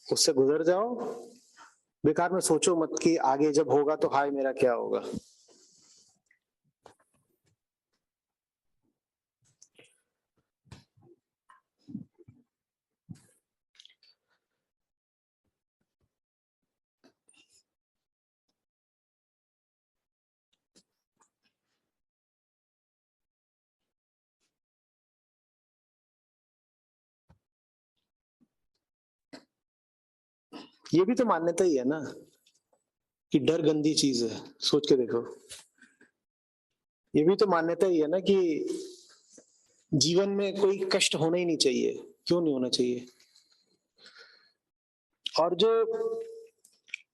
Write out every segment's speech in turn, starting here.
उससे गुजर जाओ, बेकार में सोचो मत कि आगे जब होगा तो हाय मेरा क्या होगा। ये भी तो मान्यता ही है ना कि डर गंदी चीज है। सोच के देखो, ये भी तो मान्यता ही है ना कि जीवन में कोई कष्ट होना ही नहीं चाहिए। क्यों नहीं होना चाहिए? और जो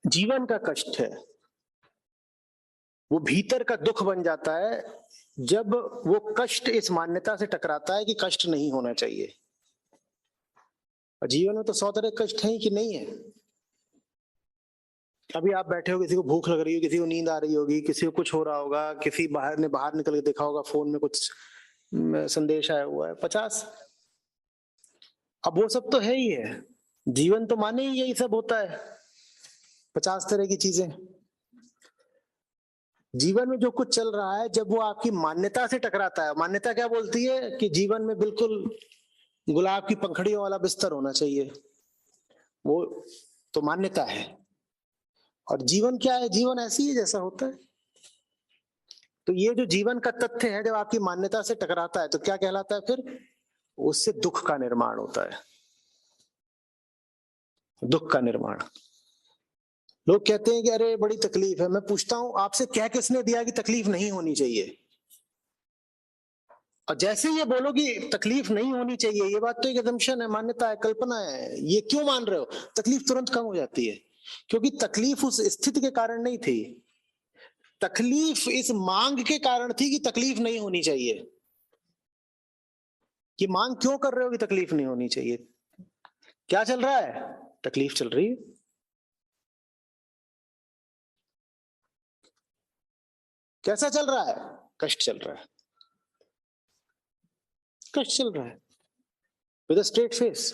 जीवन का कष्ट है वो भीतर का दुख बन जाता है जब वो कष्ट इस मान्यता से टकराता है कि कष्ट नहीं होना चाहिए। और जीवन में तो 100 तरह के कष्ट हैं कि नहीं है। अभी आप बैठे हो, किसी को भूख लग रही हो, किसी को नींद आ रही होगी, किसी को कुछ हो रहा होगा, किसी बाहर निकल के देखा होगा फोन में कुछ संदेश आया हुआ है 50। अब वो सब तो है ही है, जीवन तो माने ही यही सब होता है, 50 तरह की चीजें। जीवन में जो कुछ चल रहा है जब वो आपकी मान्यता से टकराता है, मान्यता क्या बोलती है कि जीवन में बिल्कुल गुलाब की पंखड़ियों वाला बिस्तर होना चाहिए, वो तो मान्यता है। और जीवन क्या है? जीवन ऐसी ही जैसा होता है। तो ये जो जीवन का तथ्य है जब आपकी मान्यता से टकराता है तो क्या कहलाता है फिर? उससे दुख का निर्माण होता है, दुख का निर्माण। लोग कहते हैं कि अरे बड़ी तकलीफ है। मैं पूछता हूं आपसे, कह किसने दिया कि तकलीफ नहीं होनी चाहिए? और जैसे ये बोलो कि तकलीफ नहीं होनी चाहिए, ये बात तो एक assumption है, मान्यता है, कल्पना है। ये क्यों मान रहे हो? तकलीफ तुरंत कम हो जाती है, क्योंकि तकलीफ उस स्थिति के कारण नहीं थी, तकलीफ इस मांग के कारण थी कि तकलीफ नहीं होनी चाहिए। कि मांग क्यों कर रहे हो कि तकलीफ नहीं होनी चाहिए? क्या चल रहा है? तकलीफ चल रही है। कैसा चल रहा है? कष्ट चल रहा है, कष्ट चल रहा है विद अ स्ट्रेट फेस।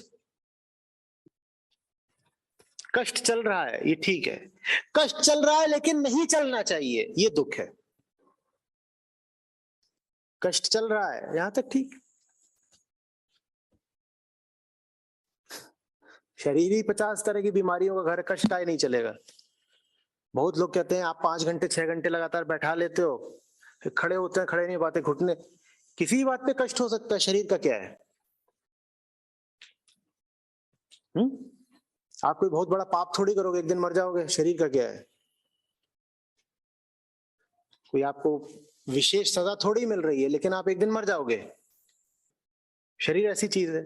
कष्ट चल रहा है, ये ठीक है। कष्ट चल रहा है लेकिन नहीं चलना चाहिए, ये दुख है। कष्ट चल रहा है यहां तक ठीक, शरीर ही 50 तरह की बीमारियों का घर, कष्ट का ही नहीं चलेगा। बहुत लोग कहते हैं आप 5 घंटे 6 घंटे लगातार बैठा लेते हो, फिर खड़े होते हैं, खड़े नहीं पाते, घुटने, किसी बात पे कष्ट हो सकता है, शरीर का क्या है? आप कोई बहुत बड़ा पाप थोड़ी करोगे, एक दिन मर जाओगे, शरीर का क्या है? कोई आपको विशेष सजा थोड़ी मिल रही है, लेकिन आप एक दिन मर जाओगे, शरीर ऐसी चीज है।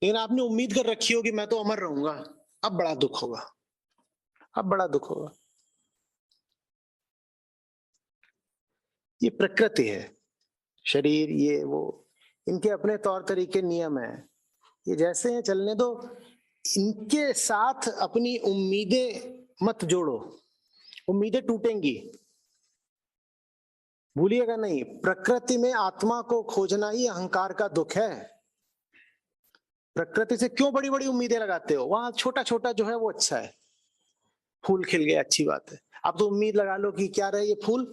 लेकिन आपने उम्मीद कर रखी हो कि मैं तो अमर रहूंगा, अब बड़ा दुख होगा, अब बड़ा दुख होगा। ये प्रकृति है, शरीर ये वो, इनके अपने तौर तरीके नियम है, ये जैसे हैं चलने दो। इनके साथ अपनी उम्मीदें मत जोड़ो, उम्मीदें टूटेंगी। भूलिएगा नहीं, प्रकृति में आत्मा को खोजना ही अहंकार का दुख है। प्रकृति से क्यों बड़ी बड़ी उम्मीदें लगाते हो? वहां छोटा छोटा जो है वो अच्छा है, फूल खिल गया अच्छी बात है। अब तो उम्मीद लगा लो कि क्या रहे ये फूल